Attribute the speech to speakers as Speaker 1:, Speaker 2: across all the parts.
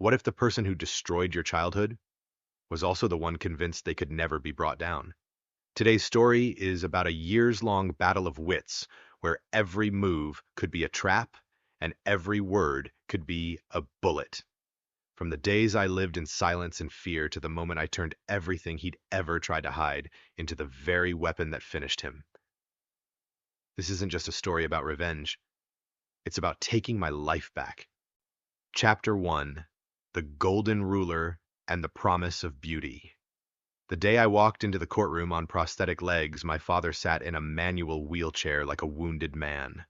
Speaker 1: What if the person who destroyed your childhood was also the one convinced they could never be brought down? Today's story is about a years-long battle of wits where every move could be a trap and every word could be a bullet. From the days I lived in silence and fear to the moment I turned everything he'd ever tried to hide into the very weapon that finished him. This isn't just a story about revenge. It's about taking my life back. Chapter 1: The Golden Ruler and the Promise of Beauty. The day I walked into the courtroom on prosthetic legs, my father sat in a manual wheelchair like a wounded man.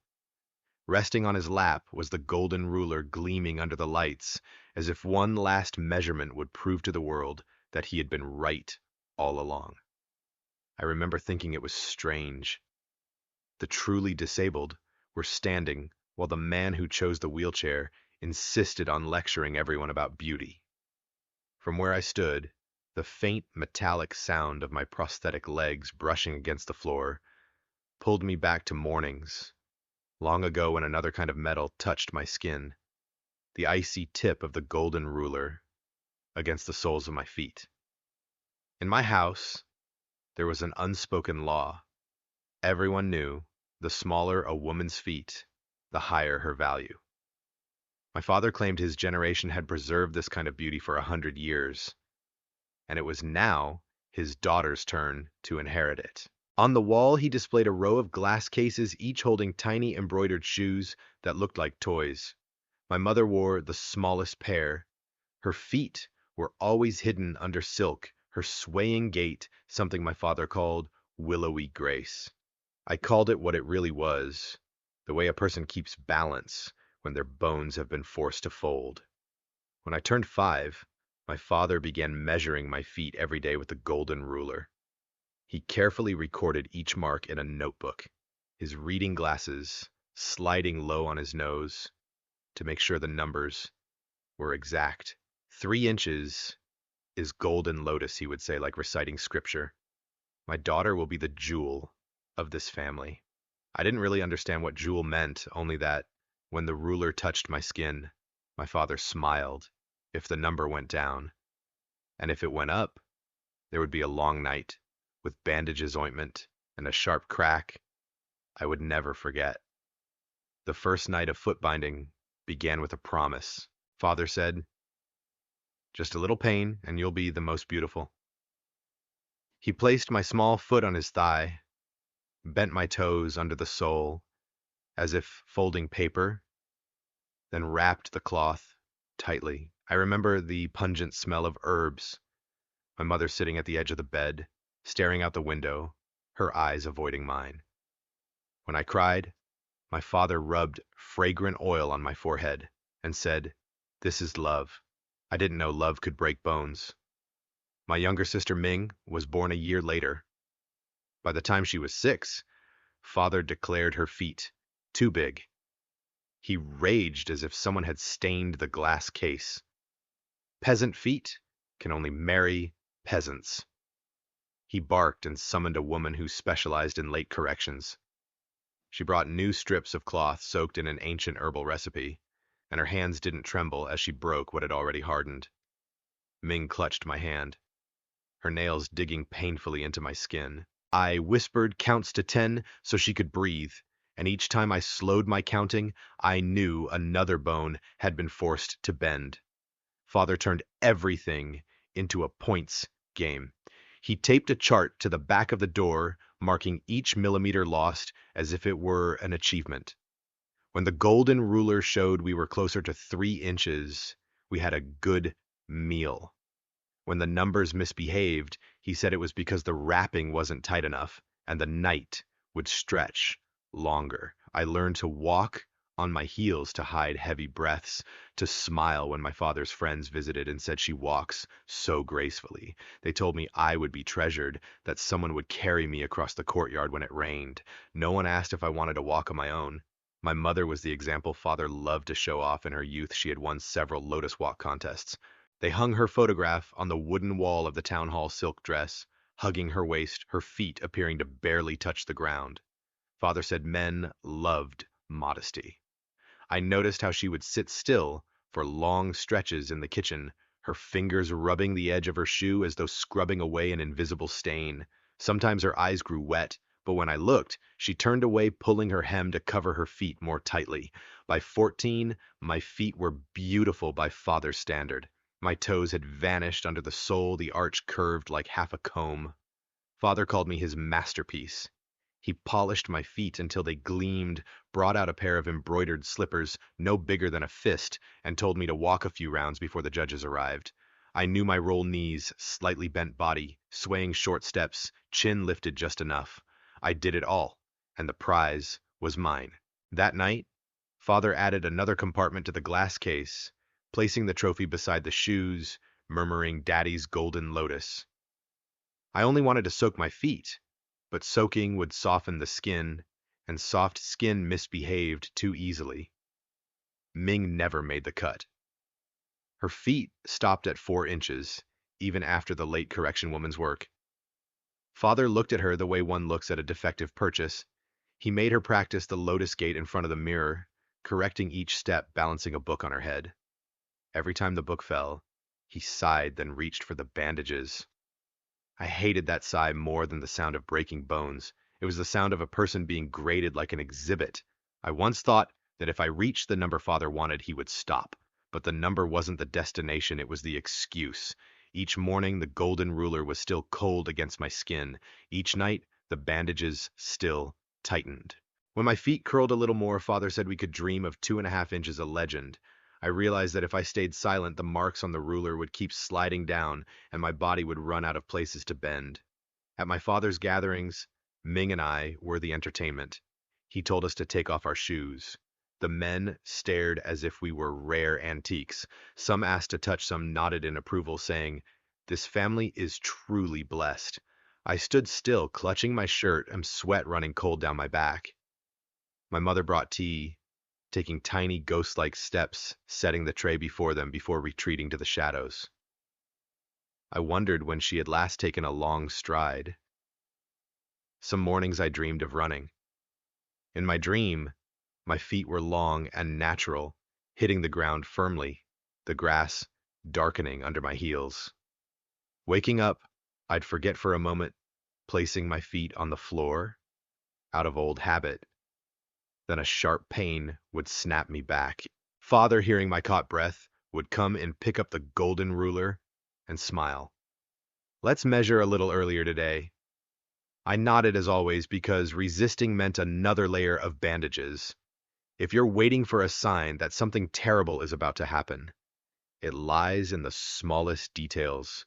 Speaker 1: Resting on his lap was the golden ruler gleaming under the lights, as if one last measurement would prove to the world that he had been right all along. I remember thinking it was strange. The truly disabled were standing while the man who chose the wheelchair insisted on lecturing everyone about beauty. From where I stood, the faint metallic sound of my prosthetic legs brushing against the floor pulled me back to mornings, long ago when another kind of metal touched my skin, the icy tip of the golden ruler against the soles of my feet. In my house, there was an unspoken law. Everyone knew the smaller a woman's feet, the higher her value. My father claimed his generation had preserved this kind of beauty for 100 years, and it was now his daughter's turn to inherit it. On the wall, he displayed a row of glass cases, each holding tiny embroidered shoes that looked like toys. My mother wore the smallest pair. Her feet were always hidden under silk, her swaying gait something my father called willowy grace. I called it what it really was, the way a person keeps balance when their bones have been forced to fold. When I turned 5, my father began measuring my feet every day with the golden ruler. He carefully recorded each mark in a notebook, his reading glasses sliding low on his nose to make sure the numbers were exact. 3 inches is golden lotus, he would say, like reciting scripture. My daughter will be the jewel of this family. I didn't really understand what jewel meant, only that when the ruler touched my skin, my father smiled if the number went down, and if it went up, there would be a long night with bandages, ointment, and a sharp crack I would never forget. The first night of foot binding began with a promise. Father said, "Just a little pain, and you'll be the most beautiful." He placed my small foot on his thigh, bent my toes under the sole, as if folding paper, then wrapped the cloth tightly. I remember the pungent smell of herbs, my mother sitting at the edge of the bed, staring out the window, her eyes avoiding mine. When I cried, my father rubbed fragrant oil on my forehead and said, "This is love." I didn't know love could break bones. My younger sister Ming was born a year later. By the time she was 6, father declared her feet too big. He raged as if someone had stained the glass case. Peasant feet can only marry peasants. He barked and summoned a woman who specialized in late corrections. She brought new strips of cloth soaked in an ancient herbal recipe, and her hands didn't tremble as she broke what had already hardened. Ming clutched my hand, her nails digging painfully into my skin. I whispered counts to 10 so she could breathe, and each time I slowed my counting, I knew another bone had been forced to bend. Father turned everything into a points game. He taped a chart to the back of the door, marking each millimeter lost as if it were an achievement. When the golden ruler showed we were closer to 3 inches, we had a good meal. When the numbers misbehaved, he said it was because the wrapping wasn't tight enough and the night would stretch longer. I learned to walk on my heels to hide heavy breaths, to smile when my father's friends visited and said she walks so gracefully. They told me I would be treasured, that someone would carry me across the courtyard when it rained. No one asked if I wanted to walk on my own. My mother was the example father loved to show off. In her youth, she had won several Lotus Walk contests. They hung her photograph on the wooden wall of the town hall silk dress, hugging her waist, her feet appearing to barely touch the ground. Father said men loved modesty. I noticed how she would sit still, for long stretches in the kitchen, her fingers rubbing the edge of her shoe as though scrubbing away an invisible stain. Sometimes her eyes grew wet, but when I looked, she turned away, pulling her hem to cover her feet more tightly. By 14, my feet were beautiful by father's standard. My toes had vanished under the sole, the arch curved like half a comb. Father called me his masterpiece. He polished my feet until they gleamed, brought out a pair of embroidered slippers no bigger than a fist, and told me to walk a few rounds before the judges arrived. I knew my roll knees, slightly bent body, swaying short steps, chin lifted just enough. I did it all, and the prize was mine. That night, Father added another compartment to the glass case, placing the trophy beside the shoes, murmuring Daddy's golden lotus. I only wanted to soak my feet, but soaking would soften the skin, and soft skin misbehaved too easily. Ming never made the cut. Her feet stopped at 4 inches, even after the late correction woman's work. Father looked at her the way one looks at a defective purchase. He made her practice the lotus gait in front of the mirror, correcting each step, balancing a book on her head. Every time the book fell, he sighed, then reached for the bandages. I hated that sigh more than the sound of breaking bones. It was the sound of a person being graded like an exhibit. I once thought that if I reached the number Father wanted, he would stop. But the number wasn't the destination, it was the excuse. Each morning, the golden ruler was still cold against my skin. Each night, the bandages still tightened. When my feet curled a little more, Father said we could dream of 2.5 inches a legend. I realized that if I stayed silent, the marks on the ruler would keep sliding down, and my body would run out of places to bend. At my father's gatherings, Ming and I were the entertainment. He told us to take off our shoes. The men stared as if we were rare antiques. Some asked to touch, some nodded in approval, saying, "This family is truly blessed." I stood still, clutching my shirt, and sweat running cold down my back. My mother brought tea, taking tiny ghost-like steps, setting the tray before them before retreating to the shadows. I wondered when she had last taken a long stride. Some mornings I dreamed of running. In my dream, my feet were long and natural, hitting the ground firmly, the grass darkening under my heels. Waking up, I'd forget for a moment, placing my feet on the floor, out of old habit. Then a sharp pain would snap me back. Father, hearing my caught breath, would come and pick up the golden ruler and smile. "Let's measure a little earlier today." I nodded as always because resisting meant another layer of bandages. If you're waiting for a sign that something terrible is about to happen, it lies in the smallest details.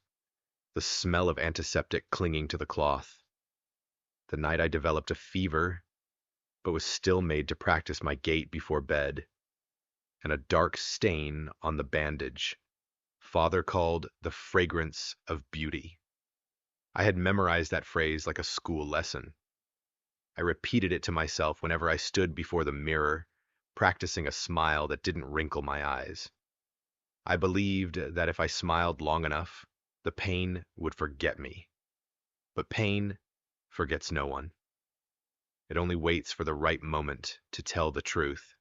Speaker 1: The smell of antiseptic clinging to the cloth. The night I developed a fever, but was still made to practice my gait before bed, and a dark stain on the bandage. Father called the fragrance of beauty. I had memorized that phrase like a school lesson. I repeated it to myself whenever I stood before the mirror, practicing a smile that didn't wrinkle my eyes. I believed that if I smiled long enough, the pain would forget me. But pain forgets no one. It only waits for the right moment to tell the truth.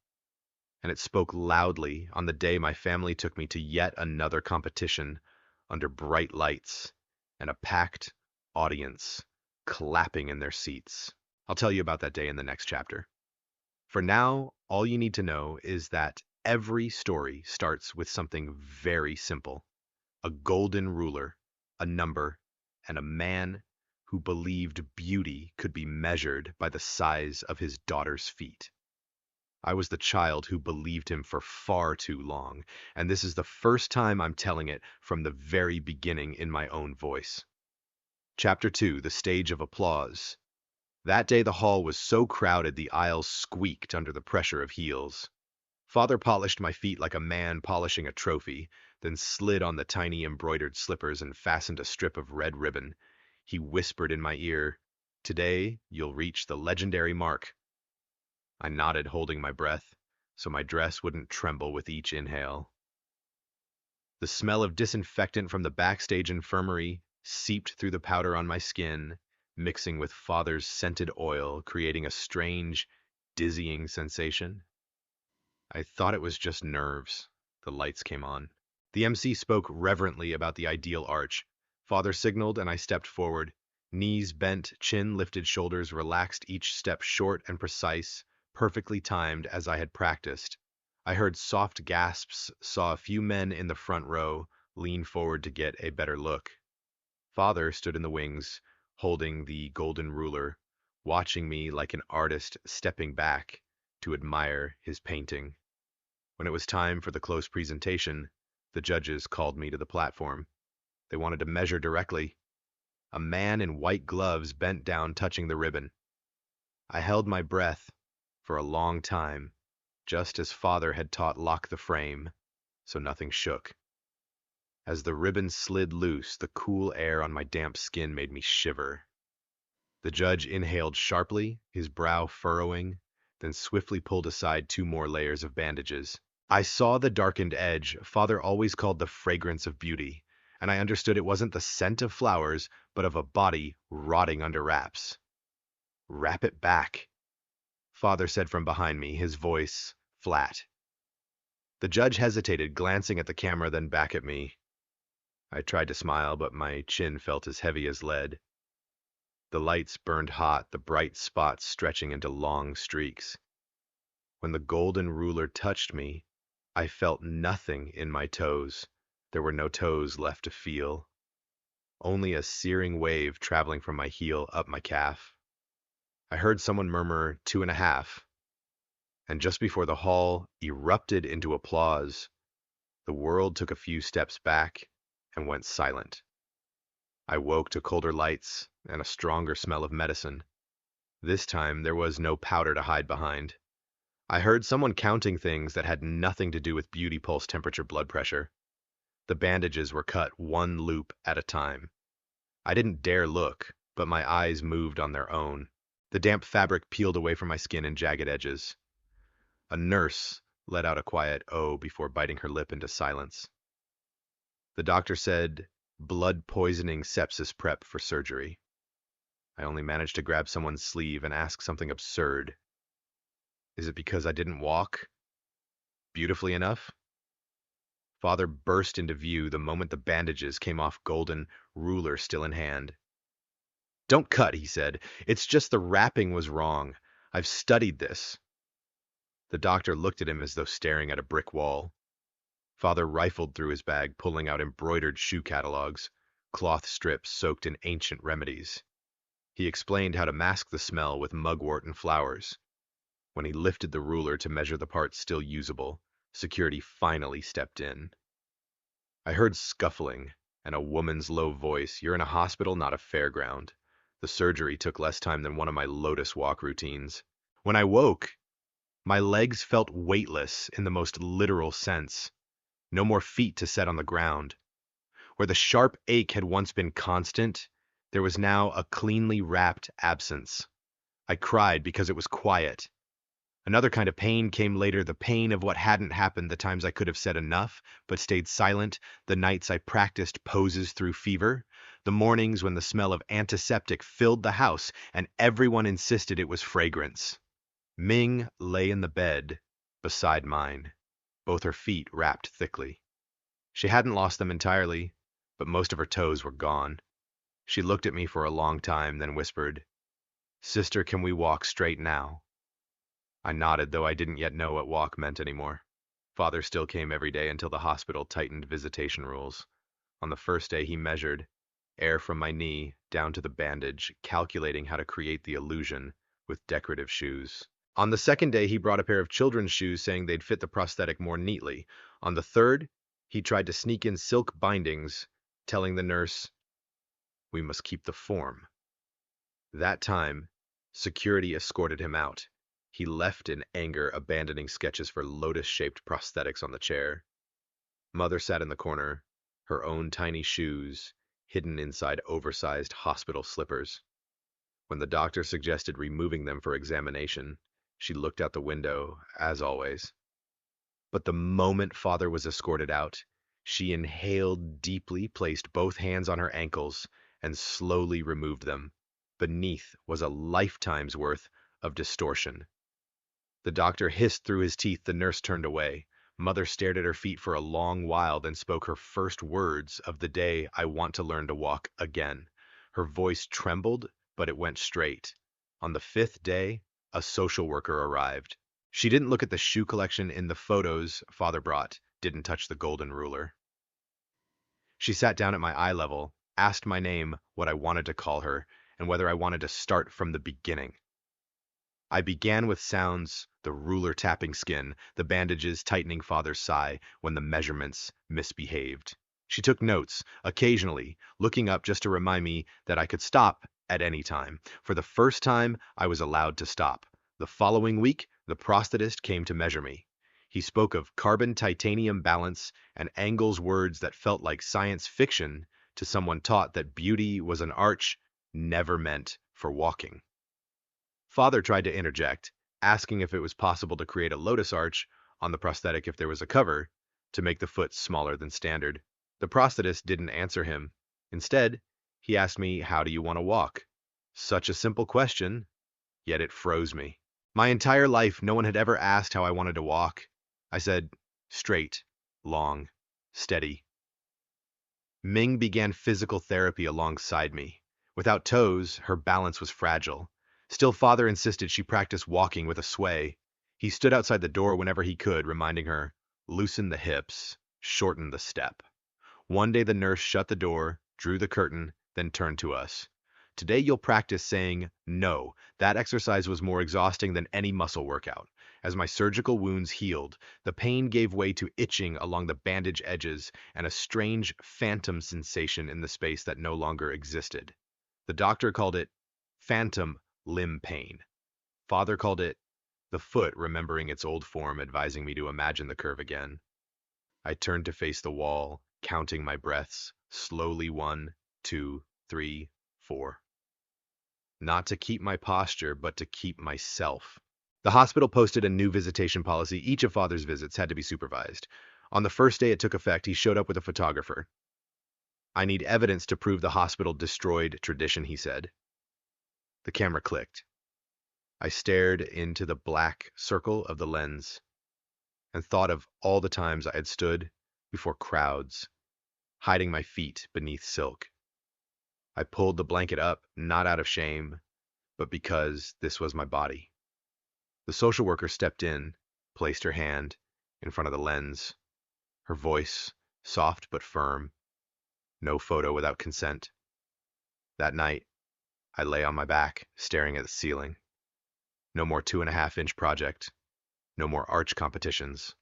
Speaker 1: And it spoke loudly on the day my family took me to yet another competition under bright lights and a packed audience clapping in their seats. I'll tell you about that day in the next chapter. For now, all you need to know is that every story starts with something very simple: a golden ruler, a number, and a man who believed beauty could be measured by the size of his daughter's feet. I was the child who believed him for far too long, and this is the first time I'm telling it from the very beginning in my own voice. Chapter 2: The Stage of Applause. That day the hall was so crowded the aisles squeaked under the pressure of heels. Father polished my feet like a man polishing a trophy, then slid on the tiny embroidered slippers and fastened a strip of red ribbon. He whispered in my ear, "Today you'll reach the legendary mark." I nodded, holding my breath, so my dress wouldn't tremble with each inhale. The smell of disinfectant from the backstage infirmary seeped through the powder on my skin, mixing with Father's scented oil, creating a strange, dizzying sensation. I thought it was just nerves. The lights came on. The MC spoke reverently about the ideal arch. Father signaled, and I stepped forward. Knees bent, chin lifted, shoulders relaxed, each step short and precise, perfectly timed as I had practiced. I heard soft gasps, saw a few men in the front row lean forward to get a better look. Father stood in the wings, holding the golden ruler, watching me like an artist stepping back to admire his painting. When it was time for the close presentation, the judges called me to the platform. They wanted to measure directly. A man in white gloves bent down, touching the ribbon. I held my breath for a long time, just as Father had taught lock the frame, so nothing shook. As the ribbon slid loose, the cool air on my damp skin made me shiver. The judge inhaled sharply, his brow furrowing, then swiftly pulled aside 2 more layers of bandages. I saw the darkened edge Father always called the fragrance of beauty, and I understood it wasn't the scent of flowers, but of a body rotting under wraps. "Wrap it back," Father said from behind me, his voice flat. The judge hesitated, glancing at the camera, then back at me. I tried to smile, but my chin felt as heavy as lead. The lights burned hot, the bright spots stretching into long streaks. When the golden ruler touched me, I felt nothing in my toes. There were no toes left to feel. Only a searing wave traveling from my heel up my calf. I heard someone murmur 2.5, and just before the hall erupted into applause, the world took a few steps back and went silent. I woke to colder lights and a stronger smell of medicine. This time there was no powder to hide behind. I heard someone counting things that had nothing to do with beauty, pulse, temperature, blood pressure. The bandages were cut 1 loop at a time. I didn't dare look, but my eyes moved on their own. The damp fabric peeled away from my skin in jagged edges. A nurse let out a quiet "oh" before biting her lip into silence. The doctor said, "blood poisoning, sepsis prep for surgery." I only managed to grab someone's sleeve and ask something absurd. Is it because I didn't walk beautifully enough? Father burst into view the moment the bandages came off, golden ruler still in hand. "Don't cut," he said. "It's just the wrapping was wrong. I've studied this." The doctor looked at him as though staring at a brick wall. Father rifled through his bag, pulling out embroidered shoe catalogs, cloth strips soaked in ancient remedies. He explained how to mask the smell with mugwort and flowers. When he lifted the ruler to measure the parts still usable, security finally stepped in. I heard scuffling and a woman's low voice, "You're in a hospital, not a fairground." The surgery took less time than one of my lotus walk routines. When I woke, my legs felt weightless in the most literal sense. No more feet to set on the ground. Where the sharp ache had once been constant, there was now a cleanly wrapped absence. I cried because it was quiet. Another kind of pain came later, the pain of what hadn't happened, the times I could have said enough, but stayed silent, the nights I practiced poses through fever, the mornings when the smell of antiseptic filled the house and everyone insisted it was fragrance. Ming lay in the bed beside mine, both her feet wrapped thickly. She hadn't lost them entirely, but most of her toes were gone. She looked at me for a long time, then whispered, "Sister, can we walk straight now?" I nodded, though I didn't yet know what walk meant anymore. Father still came every day until the hospital tightened visitation rules. On the first day, he measured air from my knee down to the bandage, calculating how to create the illusion with decorative shoes. On the second day, he brought a pair of children's shoes, saying they'd fit the prosthetic more neatly. On the third, he tried to sneak in silk bindings, telling the nurse, "We must keep the form." That time, security escorted him out. He left in anger, abandoning sketches for lotus-shaped prosthetics on the chair. Mother sat in the corner, her own tiny shoes hidden inside oversized hospital slippers. When the doctor suggested removing them for examination, she looked out the window, as always. But the moment Father was escorted out, she inhaled deeply, placed both hands on her ankles, and slowly removed them. Beneath was a lifetime's worth of distortion. The doctor hissed through his teeth, the nurse turned away. Mother stared at her feet for a long while, then spoke her first words of the day: "I want to learn to walk again." Her voice trembled, but it went straight. On the fifth day, a social worker arrived. She didn't look at the shoe collection in the photos Father brought, didn't touch the golden ruler. She sat down at my eye level, asked my name, what I wanted to call her, and whether I wanted to start from the beginning. I began with sounds: the ruler tapping skin, the bandages tightening Father's sigh when the measurements misbehaved. She took notes, occasionally, looking up just to remind me that I could stop at any time. For the first time, I was allowed to stop. The following week, the prosthetist came to measure me. He spoke of carbon-titanium balance and angles, words that felt like science fiction to someone taught that beauty was an arch never meant for walking. Father tried to interject, asking if it was possible to create a lotus arch on the prosthetic if there was a cover, to make the foot smaller than standard. The prosthetist didn't answer him. Instead, he asked me, "How do you want to walk?" Such a simple question, yet it froze me. My entire life, no one had ever asked how I wanted to walk. I said, "Straight, long, steady." Ming began physical therapy alongside me. Without toes, her balance was fragile. Still, Father insisted she practice walking with a sway. He stood outside the door whenever he could, reminding her, "Loosen the hips, shorten the step." One day the nurse shut the door, drew the curtain, then turned to us. "Today you'll practice saying no." That exercise was more exhausting than any muscle workout. As my surgical wounds healed, the pain gave way to itching along the bandage edges and a strange phantom sensation in the space that no longer existed. The doctor called it phantom limb pain. Father called it the foot remembering its old form, advising me to imagine the curve again. I turned to face the wall, counting my breaths, slowly: 1, 2, 3, 4. Not to keep my posture, but to keep myself. The hospital posted a new visitation policy. Each of Father's visits had to be supervised. On the first day it took effect, he showed up with a photographer. "I need evidence to prove the hospital destroyed tradition," he said. The camera clicked. I stared into the black circle of the lens and thought of all the times I had stood before crowds, hiding my feet beneath silk. I pulled the blanket up, not out of shame, but because this was my body. The social worker stepped in, placed her hand in front of the lens, her voice soft but firm. "No photo without consent." That night, I lay on my back, staring at the ceiling. No more 2.5-inch project. No more arch competitions.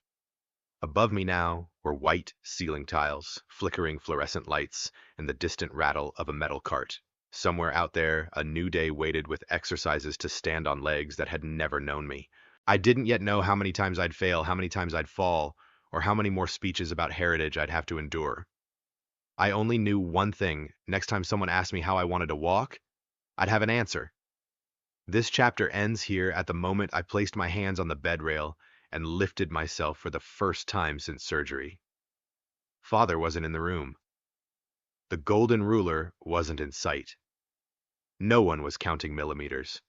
Speaker 1: Above me now were white ceiling tiles, flickering fluorescent lights, and the distant rattle of a metal cart. Somewhere out there, a new day waited with exercises to stand on legs that had never known me. I didn't yet know how many times I'd fail, how many times I'd fall, or how many more speeches about heritage I'd have to endure. I only knew one thing: next time someone asked me how I wanted to walk, I'd have an answer. This chapter ends here at the moment I placed my hands on the bed rail and lifted myself for the first time since surgery. Father wasn't in the room. The golden ruler wasn't in sight. No one was counting millimeters.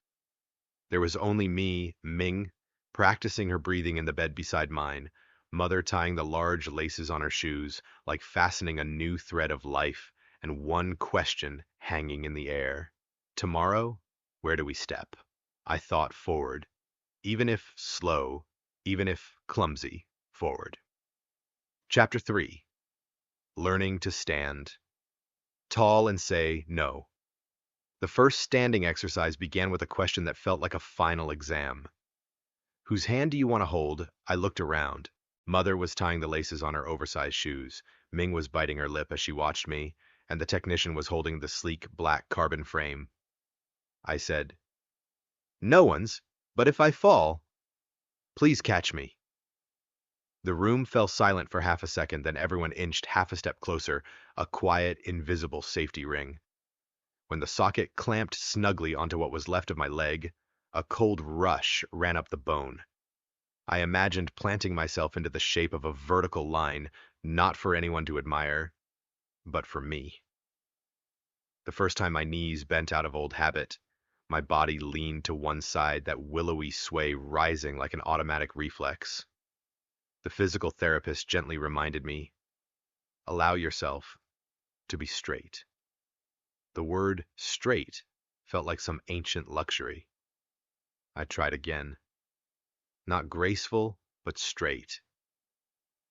Speaker 1: There was only me, Ming, practicing her breathing in the bed beside mine, Mother tying the large laces on her shoes, like fastening a new thread of life, and one question hanging in the air. Tomorrow, where do we step? I thought forward, even if slow, even if clumsy, forward. Chapter 3. Learning to stand. Tall and say no. The first standing exercise began with a question that felt like a final exam. "Whose hand do you want to hold?" I looked around. Mother was tying the laces on her oversized shoes. Ming was biting her lip as she watched me, and the technician was holding the sleek black carbon frame. I said, "No one's, but if I fall, please catch me." The room fell silent for half a second, then everyone inched half a step closer, a quiet, invisible safety ring. When the socket clamped snugly onto what was left of my leg, a cold rush ran up the bone. I imagined planting myself into the shape of a vertical line, not for anyone to admire, but for me. The first time my knees bent out of old habit, my body leaned to one side, that willowy sway rising like an automatic reflex. The physical therapist gently reminded me, allow yourself to be straight. The word straight felt like some ancient luxury. I tried again. Not graceful, but straight.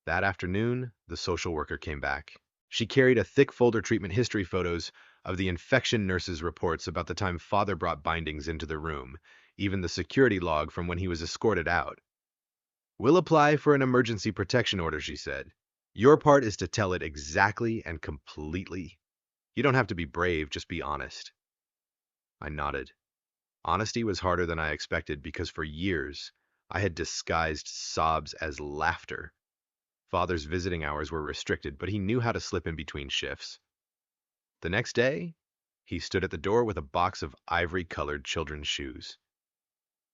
Speaker 1: That afternoon, the social worker came back. She carried a thick folder treatment history photos of the infection nurse's reports about the time father brought bindings into the room, even the security log from when he was escorted out. We'll apply for an emergency protection order, she said. Your part is to tell it exactly and completely. You don't have to be brave, just be honest. I nodded. Honesty was harder than I expected because for years I had disguised sobs as laughter. Father's visiting hours were restricted, but he knew how to slip in between shifts. The next day, he stood at the door with a box of ivory-colored children's shoes.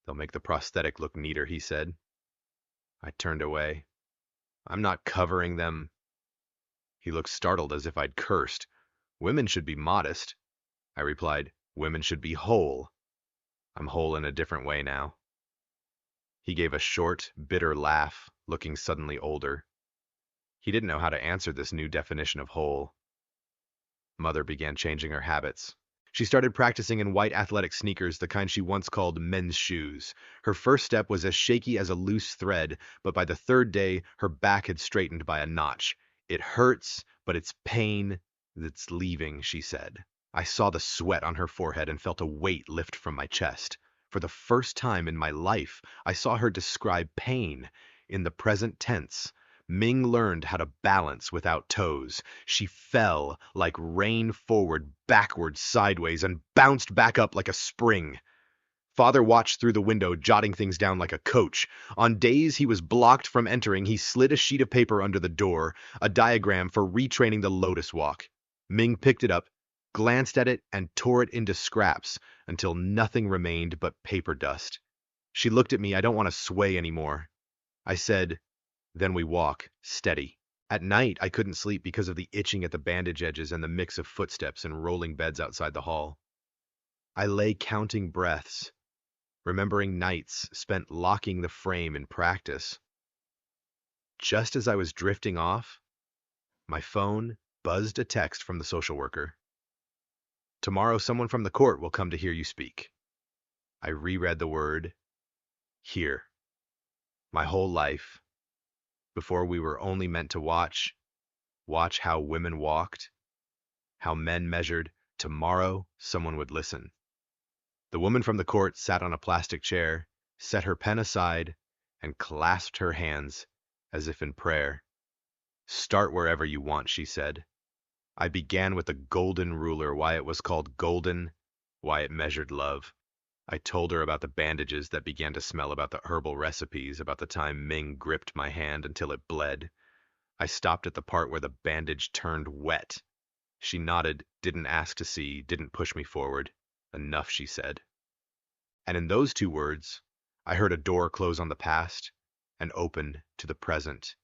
Speaker 1: They'll make the prosthetic look neater, he said. I turned away. I'm not covering them. He looked startled as if I'd cursed. Women should be modest. I replied, women should be whole. I'm whole in a different way now. He gave a short, bitter laugh, looking suddenly older. He didn't know how to answer this new definition of whole. Mother began changing her habits. She started practicing in white athletic sneakers, the kind she once called men's shoes. Her first step was as shaky as a loose thread, but by the third day, her back had straightened by a notch. It hurts, but it's pain that's leaving, she said. I saw the sweat on her forehead and felt a weight lift from my chest. For the first time in my life, I saw her describe pain in the present tense. Ming learned how to balance without toes. She fell like rain forward, backward, sideways, and bounced back up like a spring. Father watched through the window, jotting things down like a coach. On days he was blocked from entering, he slid a sheet of paper under the door, a diagram for retraining the lotus walk. Ming picked it up, glanced at it, and tore it into scraps until nothing remained but paper dust. She looked at me. I don't want to sway anymore. I said, then we walk, steady. At night, I couldn't sleep because of the itching at the bandage edges and the mix of footsteps and rolling beds outside the hall. I lay counting breaths, remembering nights spent locking the frame in practice. Just as I was drifting off, my phone buzzed a text from the social worker. Tomorrow, someone from the court will come to hear you speak. I reread the word, hear. My whole life, before we were only meant to watch how women walked, how men measured, tomorrow someone would listen. The woman from the court sat on a plastic chair, set her pen aside, and clasped her hands as if in prayer. Start wherever you want, she said. I began with the golden ruler, why it was called golden, why it measured love. I told her about the bandages that began to smell, about the herbal recipes, about the time Ming gripped my hand until it bled. I stopped at the part where the bandage turned wet. She nodded, didn't ask to see, didn't push me forward. Enough, she said. And in those two words, I heard a door close on the past and open to the present.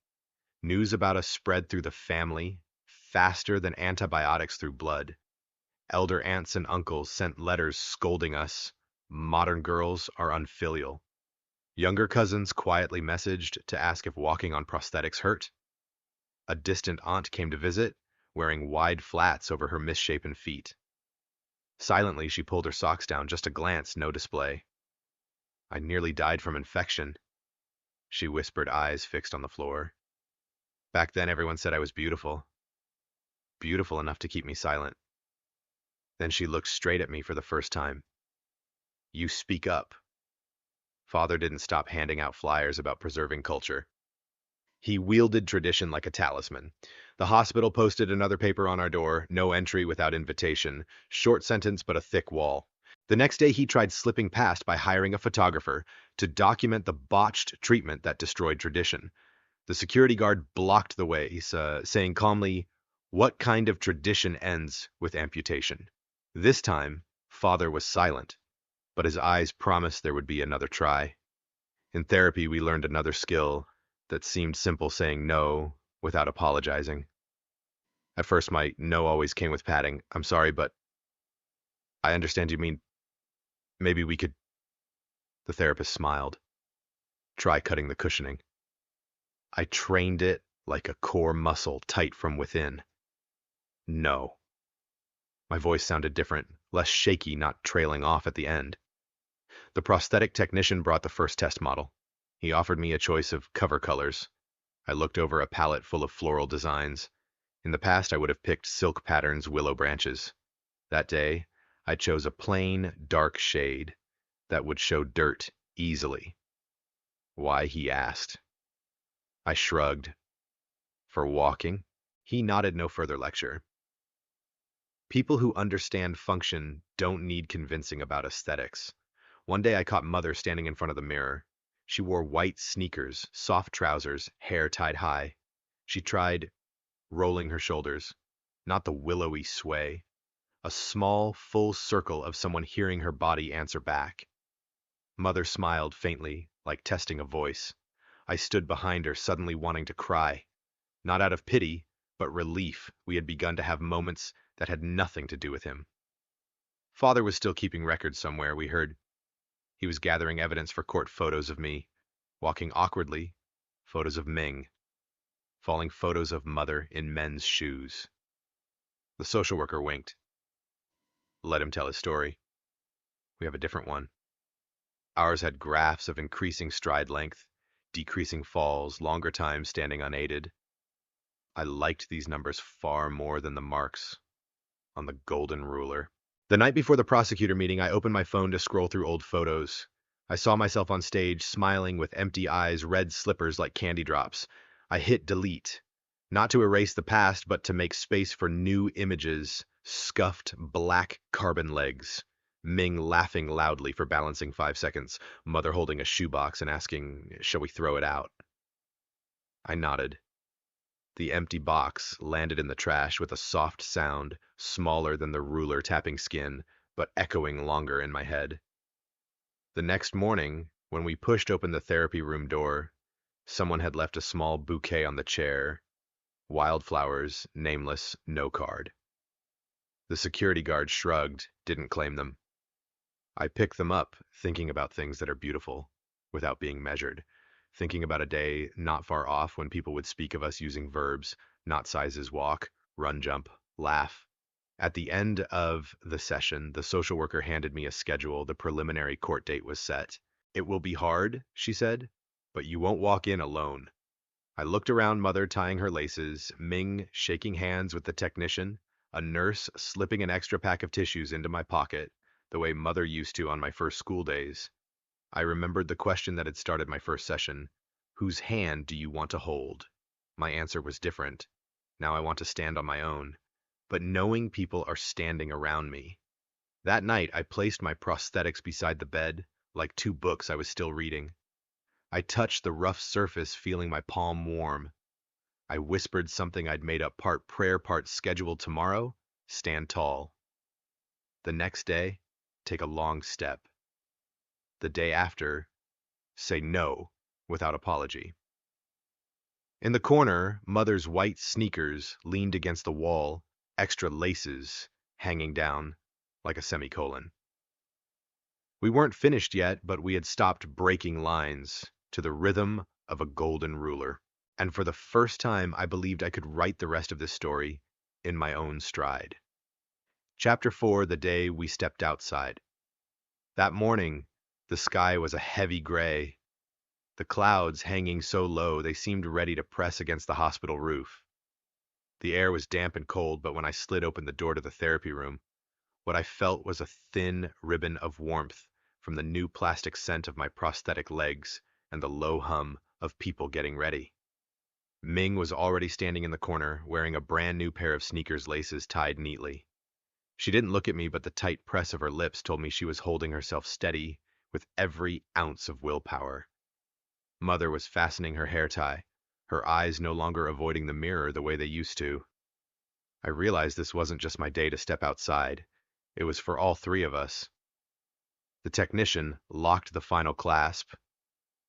Speaker 1: News about us spread through the family, faster than antibiotics through blood. Elder aunts and uncles sent letters scolding us. Modern girls are unfilial. Younger cousins quietly messaged to ask if walking on prosthetics hurt. A distant aunt came to visit, wearing wide flats over her misshapen feet. Silently, she pulled her socks down, just a glance, no display. I nearly died from infection, she whispered, eyes fixed on the floor. Back then, everyone said I was beautiful. Beautiful enough to keep me silent. Then she looked straight at me for the first time. You speak up. Father didn't stop handing out flyers about preserving culture. He wielded tradition like a talisman. The hospital posted another paper on our door, no entry without invitation, short sentence but a thick wall. The next day he tried slipping past by hiring a photographer to document the botched treatment that destroyed tradition. The security guard blocked the way, saying calmly, "What kind of tradition ends with amputation?" This time, Father was silent, but his eyes promised there would be another try. In therapy, we learned another skill that seemed simple, saying no without apologizing. At first, my no always came with padding. I'm sorry, but I understand you mean maybe we could. The therapist smiled. Try cutting the cushioning. I trained it like a core muscle tight from within. No. My voice sounded different, less shaky, not trailing off at the end. The prosthetic technician brought the first test model. He offered me a choice of cover colors. I looked over a palette full of floral designs. In the past, I would have picked silk patterns, willow branches. That day, I chose a plain, dark shade that would show dirt easily. Why, he asked. I shrugged. For walking? He nodded no further lecture. People who understand function don't need convincing about aesthetics. One day I caught Mother standing in front of the mirror. She wore white sneakers, soft trousers, hair tied high. She tried rolling her shoulders, not the willowy sway, a small, full circle of someone hearing her body answer back. Mother smiled faintly, like testing a voice. I stood behind her, suddenly wanting to cry. Not out of pity, but relief. We had begun to have moments that had nothing to do with him. Father was still keeping records somewhere, we heard. He was gathering evidence for court photos of me, walking awkwardly, photos of Ming, falling photos of Mother in men's shoes. The social worker winked. Let him tell his story. We have a different one. Ours had graphs of increasing stride length, decreasing falls, longer time standing unaided. I liked these numbers far more than the marks on the golden ruler. The night before the prosecutor meeting, I opened my phone to scroll through old photos. I saw myself on stage, smiling with empty eyes, red slippers like candy drops. I hit delete, not to erase the past, but to make space for new images, scuffed black carbon legs. Ming laughing loudly for balancing 5 seconds, Mother holding a shoebox and asking, shall we throw it out? I nodded. The empty box landed in the trash with a soft sound, smaller than the ruler tapping skin, but echoing longer in my head. The next morning, when we pushed open the therapy room door, someone had left a small bouquet on the chair. Wildflowers, nameless, no card. The security guard shrugged, didn't claim them. I picked them up, thinking about things that are beautiful, without being measured. Thinking about a day not far off when people would speak of us using verbs, not sizes walk, run jump, laugh. At the end of the session, the social worker handed me a schedule. The preliminary court date was set. It will be hard, she said, but you won't walk in alone. I looked around, Mother tying her laces, Ming shaking hands with the technician, a nurse slipping an extra pack of tissues into my pocket, the way Mother used to on my first school days. I remembered the question that had started my first session. Whose hand do you want to hold? My answer was different. Now I want to stand on my own. But knowing people are standing around me. That night, I placed my prosthetics beside the bed, like 2 books I was still reading. I touched the rough surface, feeling my palm warm. I whispered something I'd made up, part prayer, part scheduled tomorrow, stand tall. The next day, take a long step. The day after, say no without apology. In the corner, Mother's white sneakers leaned against the wall, extra laces hanging down like a semicolon. We weren't finished yet, but we had stopped breaking lines to the rhythm of a golden ruler. And for the first time, I believed I could write the rest of this story in my own stride. Chapter 4, the day we stepped outside. That morning, the sky was a heavy gray. The clouds hanging so low they seemed ready to press against the hospital roof. The air was damp and cold, but when I slid open the door to the therapy room, what I felt was a thin ribbon of warmth from the new plastic scent of my prosthetic legs and the low hum of people getting ready. Ming was already standing in the corner, wearing a brand new pair of sneakers, laces tied neatly. She didn't look at me, but the tight press of her lips told me she was holding herself steady with every ounce of willpower. Mother was fastening her hair tie, her eyes no longer avoiding the mirror the way they used to. I realized this wasn't just my day to step outside. It was for all 3 of us. The technician locked the final clasp,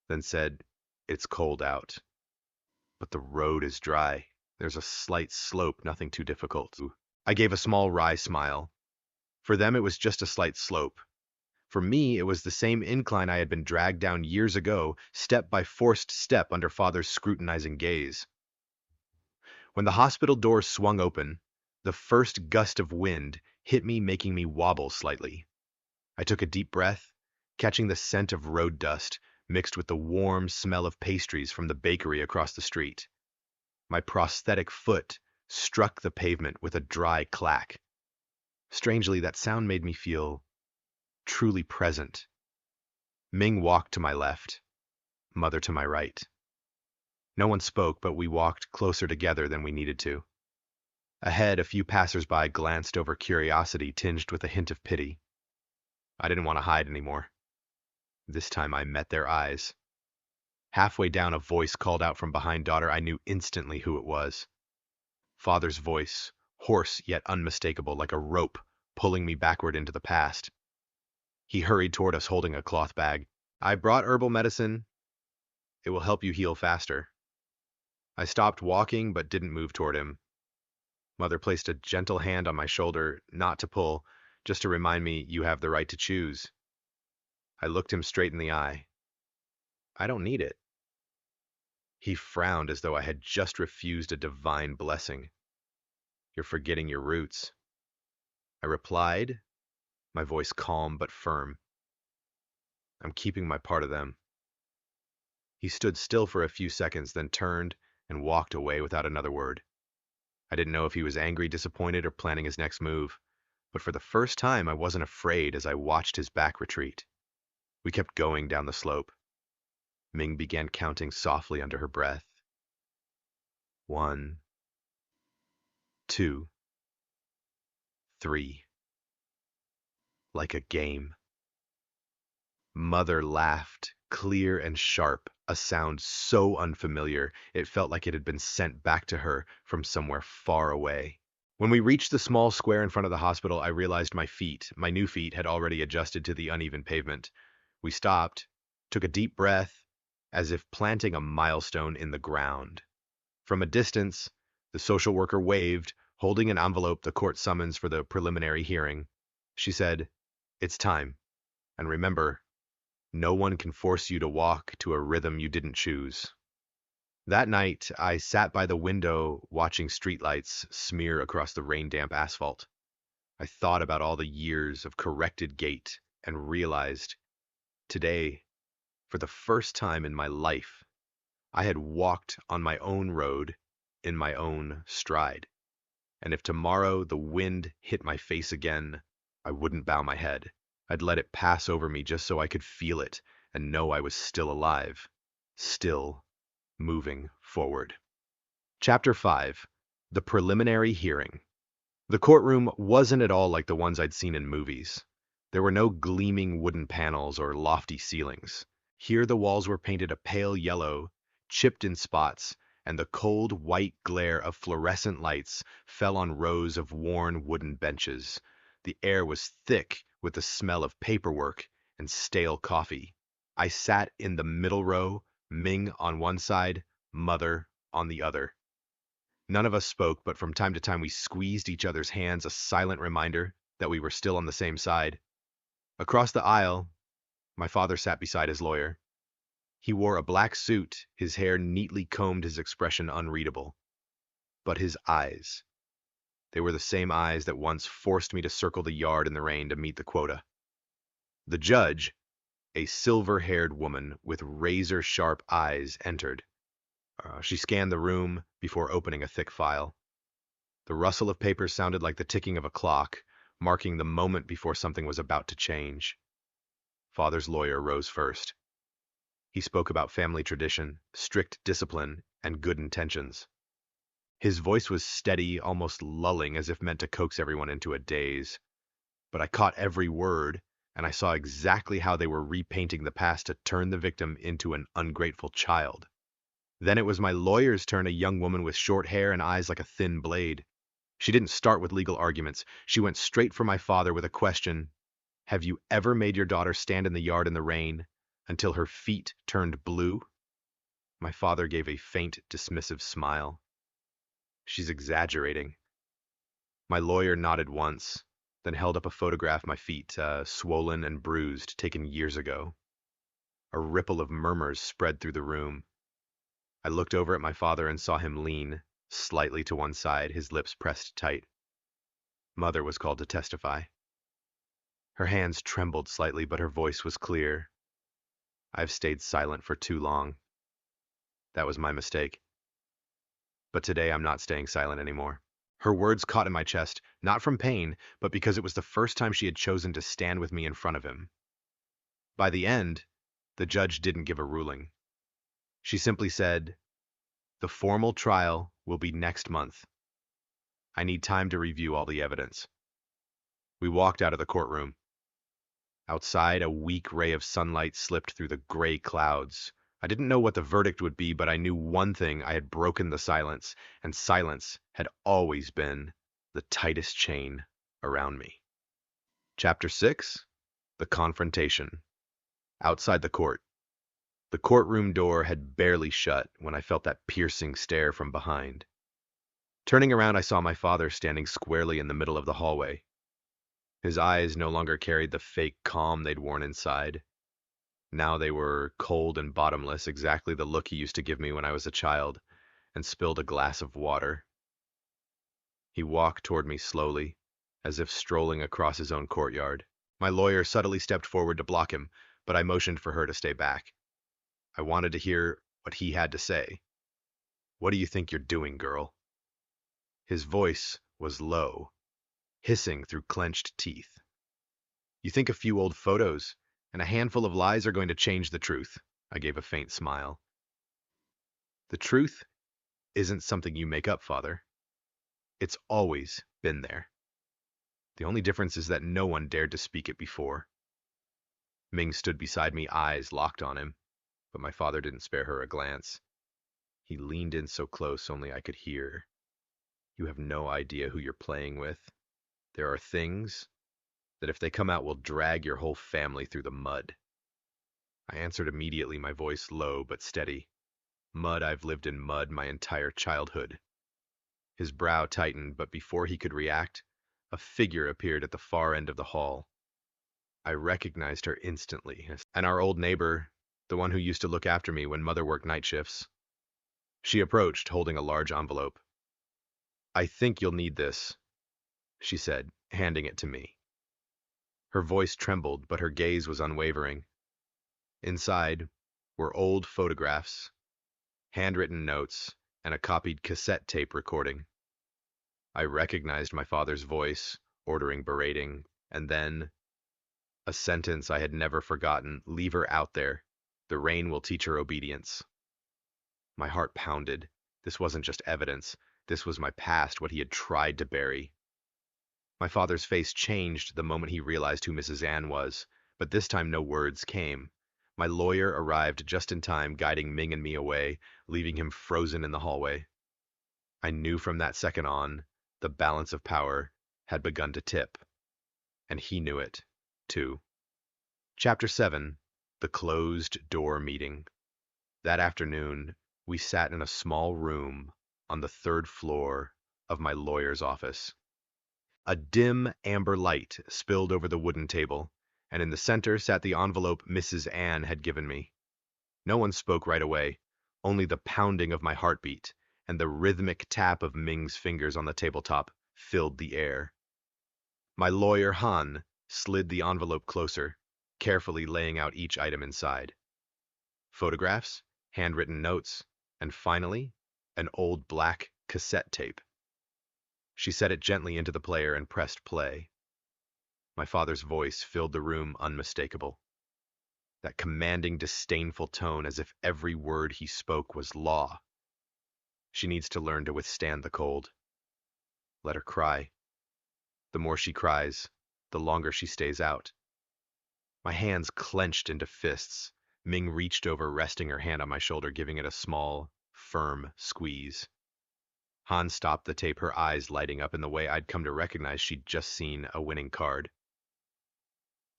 Speaker 1: then said, "It's cold out. But the road is dry. There's a slight slope, nothing too difficult." I gave a small wry smile. For them, it was just a slight slope. For me, it was the same incline I had been dragged down years ago, step by forced step under Father's scrutinizing gaze. When the hospital doors swung open, the first gust of wind hit me, making me wobble slightly. I took a deep breath, catching the scent of road dust mixed with the warm smell of pastries from the bakery across the street. My prosthetic foot struck the pavement with a dry clack. Strangely, that sound made me feel truly present. Ming walked to my left, Mother to my right. No one spoke, but we walked closer together than we needed to. Ahead, a few passersby glanced over curiosity tinged with a hint of pity. I didn't want to hide anymore. This time I met their eyes. Halfway down, a voice called out from behind Daughter. I knew instantly who it was. Father's voice, hoarse yet unmistakable, like a rope pulling me backward into the past. He hurried toward us holding a cloth bag. I brought herbal medicine. It will help you heal faster. I stopped walking but didn't move toward him. Mother placed a gentle hand on my shoulder, not to pull, just to remind me you have the right to choose. I looked him straight in the eye. I don't need it. He frowned as though I had just refused a divine blessing. You're forgetting your roots. I replied, my voice calm but firm. I'm keeping my part of them. He stood still for a few seconds, then turned and walked away without another word. I didn't know if he was angry, disappointed, or planning his next move, but for the first time I wasn't afraid as I watched his back retreat. We kept going down the slope. Ming began counting softly under her breath. 1, 2, 3. Like a game. Mother laughed, clear and sharp, a sound so unfamiliar it felt like it had been sent back to her from somewhere far away. When we reached the small square in front of the hospital, I realized my new feet, had already adjusted to the uneven pavement. We stopped, took a deep breath, as if planting a milestone in the ground. From a distance, the social worker waved, holding an envelope, the court summons for the preliminary hearing. She said, "It's time. And remember, no one can force you to walk to a rhythm you didn't choose." That night, I sat by the window watching streetlights smear across the rain-damp asphalt. I thought about all the years of corrected gait and realized, today, for the first time in my life, I had walked on my own road in my own stride. And if tomorrow the wind hit my face again, I wouldn't bow my head. I'd let it pass over me just so I could feel it and know I was still alive, still moving forward. Chapter 5. The Preliminary Hearing. The courtroom wasn't at all like the ones I'd seen in movies. There were no gleaming wooden panels or lofty ceilings. Here the walls were painted a pale yellow, chipped in spots, and the cold white glare of fluorescent lights fell on rows of worn wooden benches. The air was thick with the smell of paperwork and stale coffee. I sat in the middle row, Ming on one side, Mother on the other. None of us spoke, but from time to time we squeezed each other's hands, a silent reminder that we were still on the same side. Across the aisle, my father sat beside his lawyer. He wore a black suit, his hair neatly combed, his expression unreadable. But his eyes, they were the same eyes that once forced me to circle the yard in the rain to meet the quota. The judge, a silver-haired woman with razor-sharp eyes, entered. She scanned the room before opening a thick file. The rustle of papers sounded like the ticking of a clock, marking the moment before something was about to change. Father's lawyer rose first. He spoke about family tradition, strict discipline, and good intentions. His voice was steady, almost lulling, as if meant to coax everyone into a daze. But I caught every word, and I saw exactly how they were repainting the past to turn the victim into an ungrateful child. Then it was my lawyer's turn, a young woman with short hair and eyes like a thin blade. She didn't start with legal arguments. She went straight for my father with a question. Have you ever made your daughter stand in the yard in the rain until her feet turned blue? My father gave a faint, dismissive smile. She's exaggerating. My lawyer nodded once, then held up a photograph of my feet, swollen and bruised, taken years ago. A ripple of murmurs spread through the room. I looked over at my father and saw him lean, slightly to one side, his lips pressed tight. Mother was called to testify. Her hands trembled slightly, but her voice was clear. I've stayed silent for too long. That was my mistake. But today I'm not staying silent anymore. Her words caught in my chest, not from pain, but because it was the first time she had chosen to stand with me in front of him. By the end, the judge didn't give a ruling. She simply said, "The formal trial will be next month. I need time to review all the evidence." We walked out of the courtroom. Outside, a weak ray of sunlight slipped through the gray clouds. I didn't know what the verdict would be, but I knew one thing: I had broken the silence, and silence had always been the tightest chain around me. Chapter 6: The Confrontation. Outside the court. The courtroom door had barely shut when I felt that piercing stare from behind. Turning around, I saw my father standing squarely in the middle of the hallway. His eyes no longer carried the fake calm they'd worn inside. Now they were cold and bottomless, exactly the look he used to give me when I was a child, and spilled a glass of water. He walked toward me slowly, as if strolling across his own courtyard. My lawyer subtly stepped forward to block him, but I motioned for her to stay back. I wanted to hear what he had to say. "What do you think you're doing, girl?" His voice was low, hissing through clenched teeth. "You think a few old photos and a handful of lies are going to change the truth?" I gave a faint smile. "The truth isn't something you make up, Father. It's always been there. The only difference is that no one dared to speak it before." Ming stood beside me, eyes locked on him, but my father didn't spare her a glance. He leaned in so close only I could hear. "You have no idea who you're playing with. There are things that if they come out will drag your whole family through the mud." I answered immediately, my voice low but steady. "Mud, I've lived in mud my entire childhood." His brow tightened, but before he could react, a figure appeared at the far end of the hall. I recognized her instantly, and our old neighbor, the one who used to look after me when Mother worked night shifts. She approached, holding a large envelope. "I think you'll need this," she said, handing it to me. Her voice trembled, but her gaze was unwavering. Inside were old photographs, handwritten notes, and a copied cassette tape recording. I recognized my father's voice, ordering berating, and then a sentence I had never forgotten: "Leave her out there. The rain will teach her obedience." My heart pounded. This wasn't just evidence. This was my past, what he had tried to bury. My father's face changed the moment he realized who Mrs. Ann was, but this time no words came. My lawyer arrived just in time, guiding Ming and me away, leaving him frozen in the hallway. I knew from that second on, the balance of power had begun to tip, and he knew it, too. Chapter 7: The Closed Door Meeting. That afternoon, we sat in a small room on the third floor of my lawyer's office. A dim amber light spilled over the wooden table, and in the center sat the envelope Mrs. Ann had given me. No one spoke right away, only the pounding of my heartbeat and the rhythmic tap of Ming's fingers on the tabletop filled the air. My lawyer, Han, slid the envelope closer, carefully laying out each item inside. Photographs, handwritten notes, and finally, an old black cassette tape. She set it gently into the player and pressed play. My father's voice filled the room unmistakable. That commanding, disdainful tone, as if every word he spoke was law. "She needs to learn to withstand the cold. Let her cry. The more she cries, the longer she stays out." My hands clenched into fists. Ming reached over, resting her hand on my shoulder, giving it a small, firm squeeze. Han stopped the tape, her eyes lighting up in the way I'd come to recognize she'd just seen a winning card.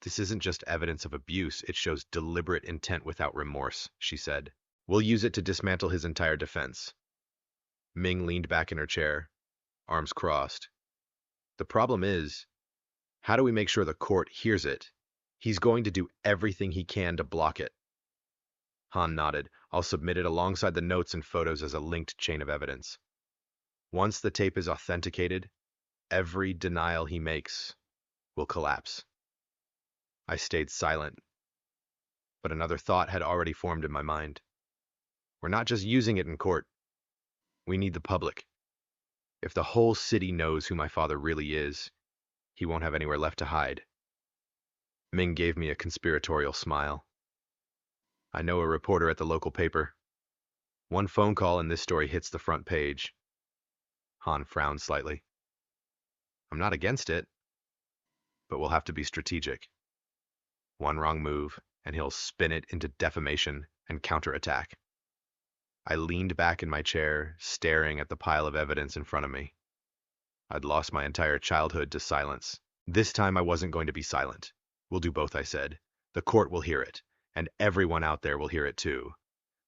Speaker 1: "This isn't just evidence of abuse, it shows deliberate intent without remorse," she said. "We'll use it to dismantle his entire defense." Ming leaned back in her chair, arms crossed. "The problem is, How do we make sure the court hears it? He's going to do everything he can to block it. Han nodded. I'll submit it alongside the notes and photos as a linked chain of evidence. Once the tape is authenticated, every denial he makes will collapse. I stayed silent, but another thought had already formed in my mind. We're not just using it in court. We need the public. If the whole city knows who my father really is, he won't have anywhere left to hide. Ming gave me a conspiratorial smile. I know a reporter at the local paper. One phone call and this story hits the front page. Han frowned slightly. I'm not against it, but we'll have to be strategic. One wrong move, and he'll spin it into defamation and counterattack. I leaned back in my chair, staring at the pile of evidence in front of me. I'd lost my entire childhood to silence. This time I wasn't going to be silent. We'll do both, I said. The court will hear it, and everyone out there will hear it too.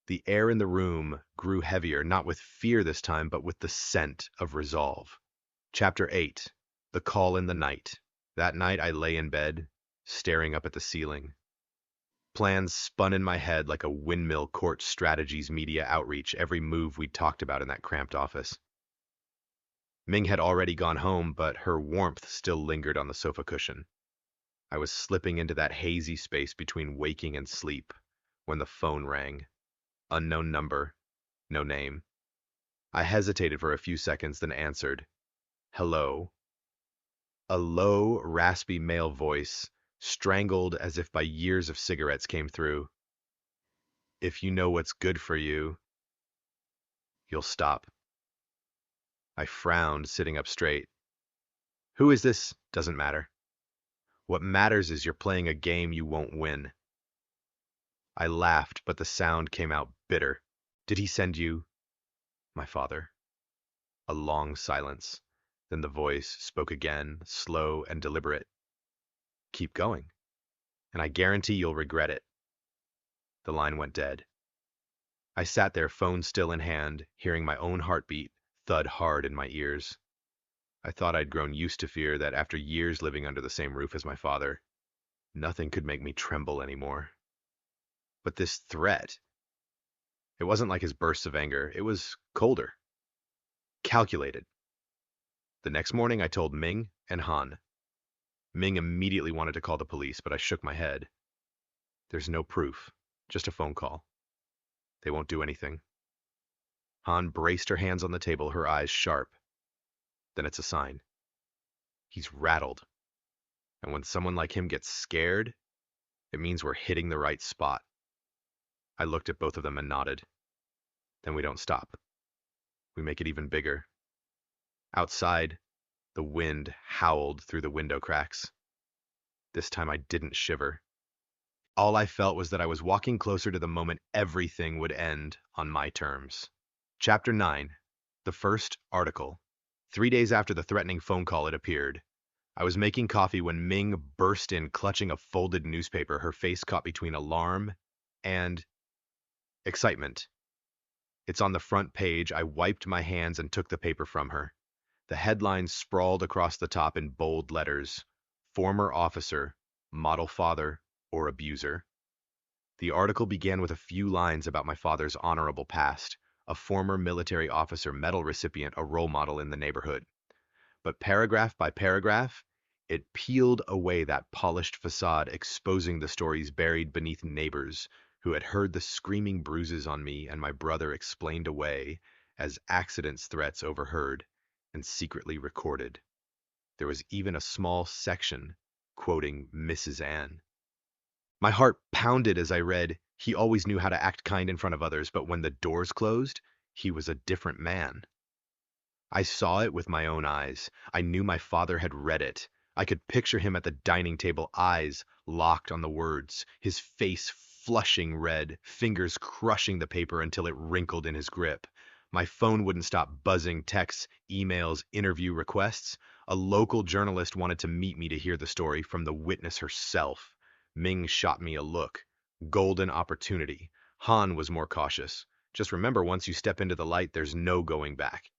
Speaker 1: The air in the room grew heavier, not with fear this time, but with the scent of resolve. Chapter 8. The Call in the Night. That night I lay in bed, staring up at the ceiling. Plans spun in my head like a windmill court strategies media outreach, every move we'd talked about in that cramped office. Ming had already gone home, but her warmth still lingered on the sofa cushion. I was slipping into that hazy space between waking and sleep when the phone rang. Unknown number, no name. I hesitated for a few seconds, then answered. Hello? A low, raspy male voice, strangled as if by years of cigarettes, came through. If you know what's good for you, you'll stop. I frowned, sitting up straight. Who is this? Doesn't matter. What matters is you're playing a game you won't win. I laughed, but the sound came out bitter. Did he send you? My father. A long silence. Then the voice spoke again, slow and deliberate. Keep going, and I guarantee you'll regret it. The line went dead. I sat there, phone still in hand, hearing my own heartbeat thud hard in my ears. I thought I'd grown used to fear, that after years living under the same roof as my father, nothing could make me tremble anymore. But this threat, it wasn't like his bursts of anger. It was colder, calculated. The next morning I told Ming and Han. Ming immediately wanted to call the police, but I shook my head. There's no proof, just a phone call. They won't do anything. Han braced her hands on the table, her eyes sharp. Then it's a sign. He's rattled. And when someone like him gets scared, it means we're hitting the right spot. I looked at both of them and nodded. Then we don't stop. We make it even bigger. Outside, the wind howled through the window cracks. This time I didn't shiver. All I felt was that I was walking closer to the moment everything would end on my terms. Chapter 9. The First Article. 3 days after the threatening phone call, it appeared. I was making coffee when Ming burst in, clutching a folded newspaper, her face caught between alarm and excitement. It's on the front page. I wiped my hands and took the paper from her. The headline sprawled across the top in bold letters. Former officer, model father, or abuser. The article began with a few lines about my father's honorable past, a former military officer, medal recipient, a role model in the neighborhood. But paragraph by paragraph, it peeled away that polished facade, exposing the stories buried beneath neighbors who had heard the screaming bruises on me and my brother explained away as accidents, threats overheard and secretly recorded. There was even a small section quoting Mrs. Ann. My heart pounded as I read, he always knew how to act kind in front of others, but when the doors closed, he was a different man. I saw it with my own eyes. I knew my father had read it. I could picture him at the dining table, eyes locked on the words, his face flushing red, fingers crushing the paper until it wrinkled in his grip. My phone wouldn't stop buzzing, texts, emails, interview requests. A local journalist wanted to meet me to hear the story from the witness herself. Ming shot me a look. Golden opportunity. Han was more cautious. Just remember, once you step into the light, there's no going back.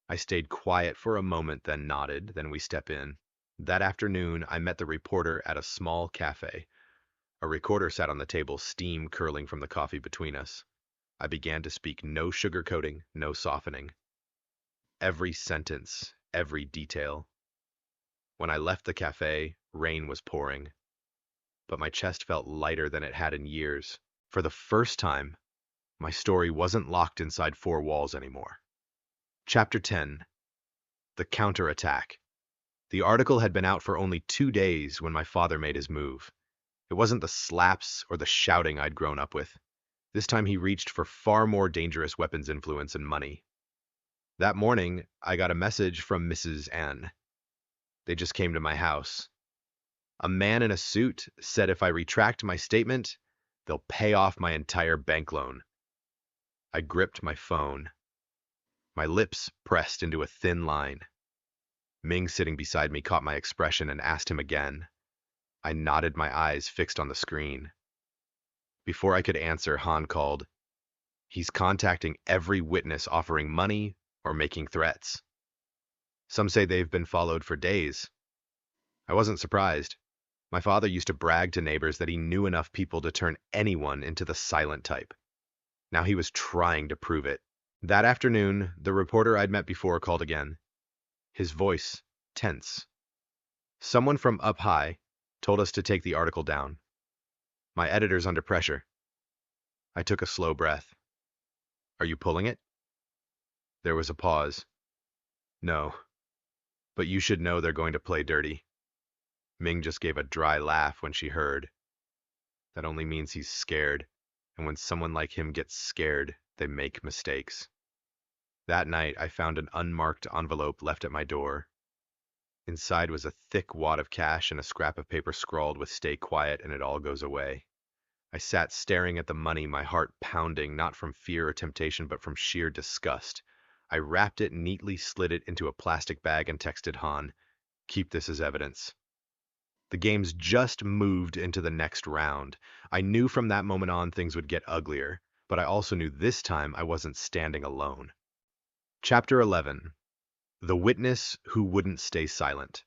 Speaker 1: I stayed quiet for a moment, then nodded. Then we step in. That afternoon, I met the reporter at a small cafe. A recorder sat on the table, steam curling from the coffee between us. I began to speak, no sugarcoating, no softening. Every sentence, every detail. When I left the cafe, rain was pouring, but my chest felt lighter than it had in years. For the first time, my story wasn't locked inside four walls anymore. Chapter 10. The Counterattack. The article had been out for only 2 days when my father made his move. It wasn't the slaps or the shouting I'd grown up with. This time he reached for far more dangerous weapons influence and money. That morning, I got a message from Mrs. Ann. They just came to my house. A man in a suit said if I retract my statement, they'll pay off my entire bank loan. I gripped my phone. My lips pressed into a thin line. Ming, sitting beside me, caught my expression and asked him again. I nodded, my eyes fixed on the screen. Before I could answer, Han called. He's contacting every witness offering money or making threats. Some say they've been followed for days. I wasn't surprised. My father used to brag to neighbors that he knew enough people to turn anyone into the silent type. Now he was trying to prove it. That afternoon, the reporter I'd met before called again. His voice tense. Someone from up high told us to take the article down. My editor's under pressure. I took a slow breath. Are you pulling it? There was a pause. No, but you should know they're going to play dirty. Ming just gave a dry laugh when she heard. That only means he's scared, and when someone like him gets scared, they make mistakes. That night, I found an unmarked envelope left at my door. Inside was a thick wad of cash and a scrap of paper scrawled with "Stay quiet and it all goes away." I sat staring at the money, my heart pounding, not from fear or temptation, but from sheer disgust. I wrapped it neatly, slid it into a plastic bag, and texted Han, "Keep this as evidence." The game's just moved into the next round. I knew from that moment on things would get uglier, but I also knew this time I wasn't standing alone. Chapter 11. The Witness Who Wouldn't Stay Silent.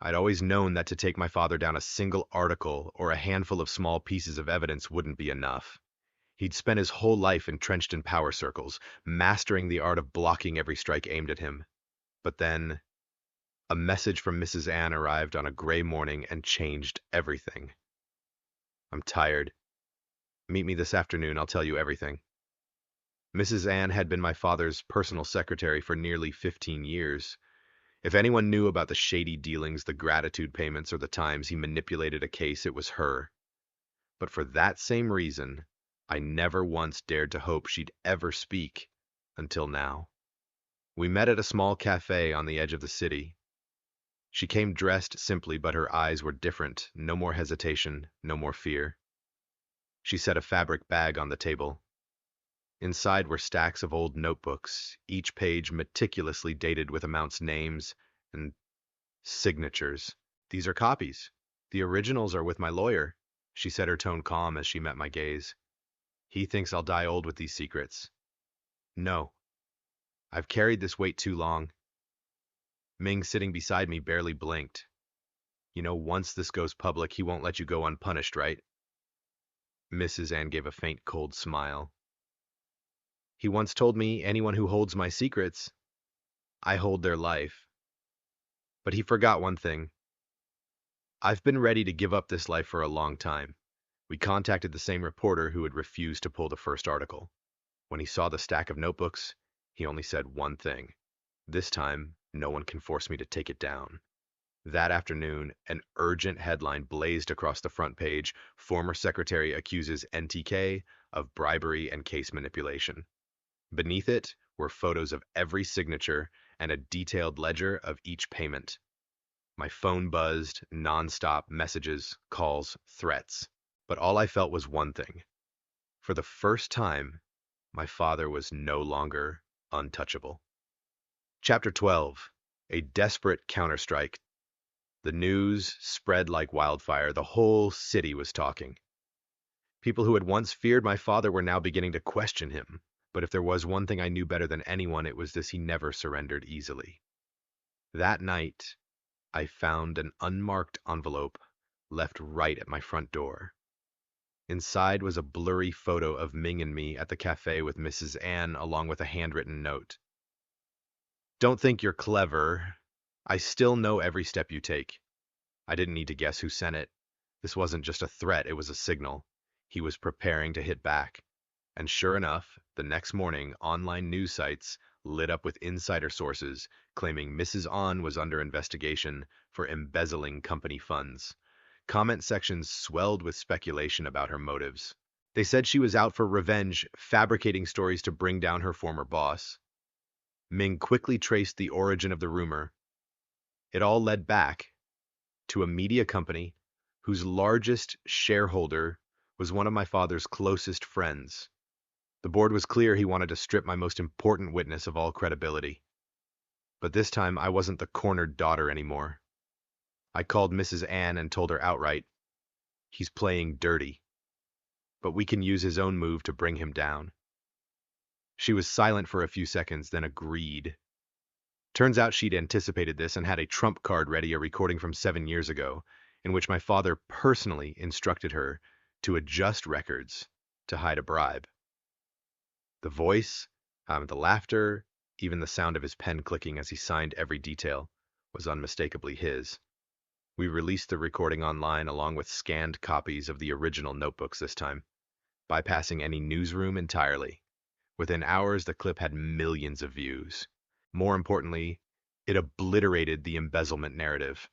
Speaker 1: I'd always known that to take my father down, a single article or a handful of small pieces of evidence wouldn't be enough. He'd spent his whole life entrenched in power circles, mastering the art of blocking every strike aimed at him. But then, a message from Mrs. Ann arrived on a gray morning and changed everything. I'm tired. Meet me this afternoon, I'll tell you everything. Mrs. Ann had been my father's personal secretary for nearly 15 years. If anyone knew about the shady dealings, the gratitude payments, or the times he manipulated a case, it was her. But for that same reason, I never once dared to hope she'd ever speak, until now. We met at a small cafe on the edge of the city. She came dressed simply, but her eyes were different. No more hesitation, no more fear. She set a fabric bag on the table. Inside were stacks of old notebooks, each page meticulously dated with amounts, names, and signatures. These are copies. The originals are with my lawyer, she said, her tone calm as she met my gaze. He thinks I'll die old with these secrets. No. I've carried this weight too long. Ming, sitting beside me, barely blinked. You know, once this goes public, he won't let you go unpunished, right? Mrs. Ann gave a faint, cold smile. He once told me anyone who holds my secrets, I hold their life. But he forgot one thing. I've been ready to give up this life for a long time. We contacted the same reporter who had refused to pull the first article. When he saw the stack of notebooks, he only said one thing. This time, no one can force me to take it down. That afternoon, an urgent headline blazed across the front page. Former secretary accuses NTK of bribery and case manipulation. Beneath it were photos of every signature and a detailed ledger of each payment. My phone buzzed, nonstop messages, calls, threats. But all I felt was one thing. For the first time, my father was no longer untouchable. Chapter 12. A Desperate Counterstrike. The news spread like wildfire. The whole city was talking. People who had once feared my father were now beginning to question him. But if there was one thing I knew better than anyone, it was this: he never surrendered easily. That night, I found an unmarked envelope left right at my front door. Inside was a blurry photo of Ming and me at the cafe with Mrs. Ann, along with a handwritten note. Don't think you're clever. I still know every step you take. I didn't need to guess who sent it. This wasn't just a threat, it was a signal. He was preparing to hit back. And sure enough, the next morning, online news sites lit up with insider sources claiming Mrs. An was under investigation for embezzling company funds. Comment sections swelled with speculation about her motives. They said she was out for revenge, fabricating stories to bring down her former boss. Ming quickly traced the origin of the rumor. It all led back to a media company whose largest shareholder was one of my father's closest friends. The board was clear he wanted to strip my most important witness of all credibility. But this time I wasn't the cornered daughter anymore. I called Mrs. Ann and told her outright, he's playing dirty, but we can use his own move to bring him down. She was silent for a few seconds, then agreed. Turns out she'd anticipated this and had a trump card ready, a recording from 7 years ago, in which my father personally instructed her to adjust records to hide a bribe. The voice, the laughter, even the sound of his pen clicking as he signed every detail was unmistakably his. We released the recording online along with scanned copies of the original notebooks this time, bypassing any newsroom entirely. Within hours, the clip had millions of views. More importantly, it obliterated the embezzlement narrative.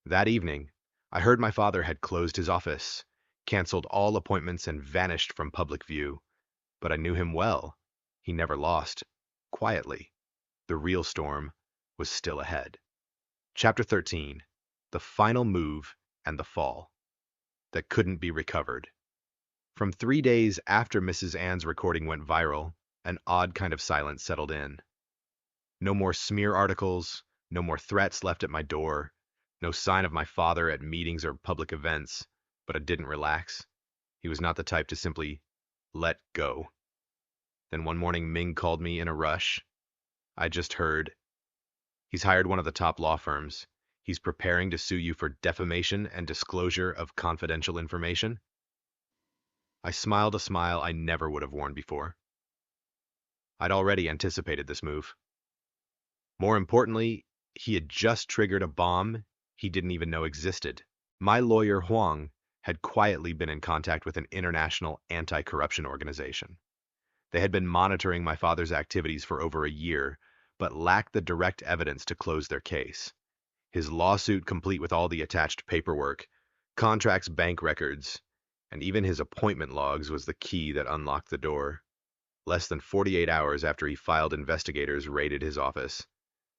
Speaker 1: That evening, I heard my father had closed his office, canceled all appointments, and vanished from public view. But I knew him well. He never lost. Quietly. The real storm was still ahead. Chapter 13. The Final Move and the Fall That Couldn't Be Recovered. From 3 days after Mrs. Ann's recording went viral, an odd kind of silence settled in. No more smear articles, no more threats left at my door, no sign of my father at meetings or public events, but I didn't relax. He was not the type to simply let go. Then one morning Ming called me in a rush. I just heard, he's hired one of the top law firms. He's preparing to sue you for defamation and disclosure of confidential information. I smiled a smile I never would have worn before. I'd already anticipated this move. More importantly, he had just triggered a bomb he didn't even know existed. My lawyer, Huang, had quietly been in contact with an international anti-corruption organization. They had been monitoring my father's activities for over a year, but lacked the direct evidence to close their case. His lawsuit, complete with all the attached paperwork, contracts, bank records, and even his appointment logs, was the key that unlocked the door. Less than 48 hours after he filed, investigators raided his office.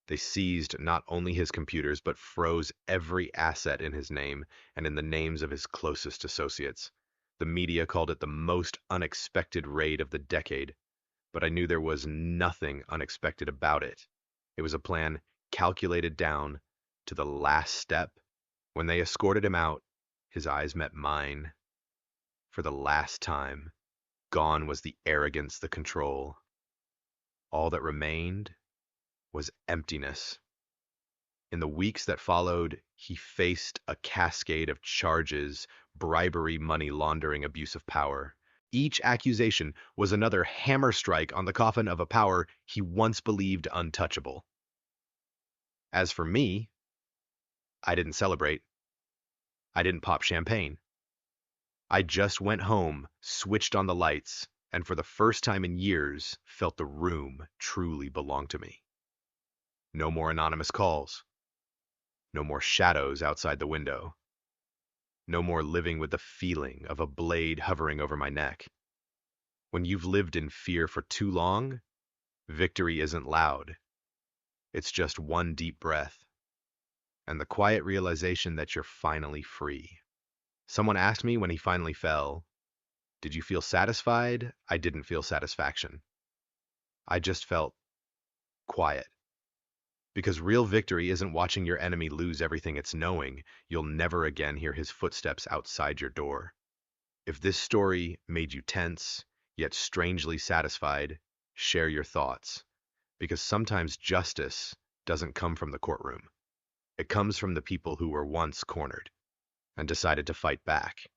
Speaker 1: They seized not only his computers, but froze every asset in his name and in the names of his closest associates. The media called it the most unexpected raid of the decade, but I knew there was nothing unexpected about it. It was a plan calculated down to the last step. When they escorted him out, his eyes met mine. For the last time, gone was the arrogance, the control. All that remained was emptiness. In the weeks that followed, he faced a cascade of charges: bribery, money laundering, abuse of power. Each accusation was another hammer strike on the coffin of a power he once believed untouchable. As for me, I didn't celebrate. I didn't pop champagne. I just went home, switched on the lights, and for the first time in years, felt the room truly belonged to me. No more anonymous calls. No more shadows outside the window. No more living with the feeling of a blade hovering over my neck. When you've lived in fear for too long, victory isn't loud. It's just one deep breath and the quiet realization that you're finally free. Someone asked me when he finally fell, "Did you feel satisfied?" I didn't feel satisfaction. I just felt quiet. Because real victory isn't watching your enemy lose everything, it's knowing you'll never again hear his footsteps outside your door. If this story made you tense, yet strangely satisfied, share your thoughts. Because sometimes justice doesn't come from the courtroom. It comes from the people who were once cornered and decided to fight back.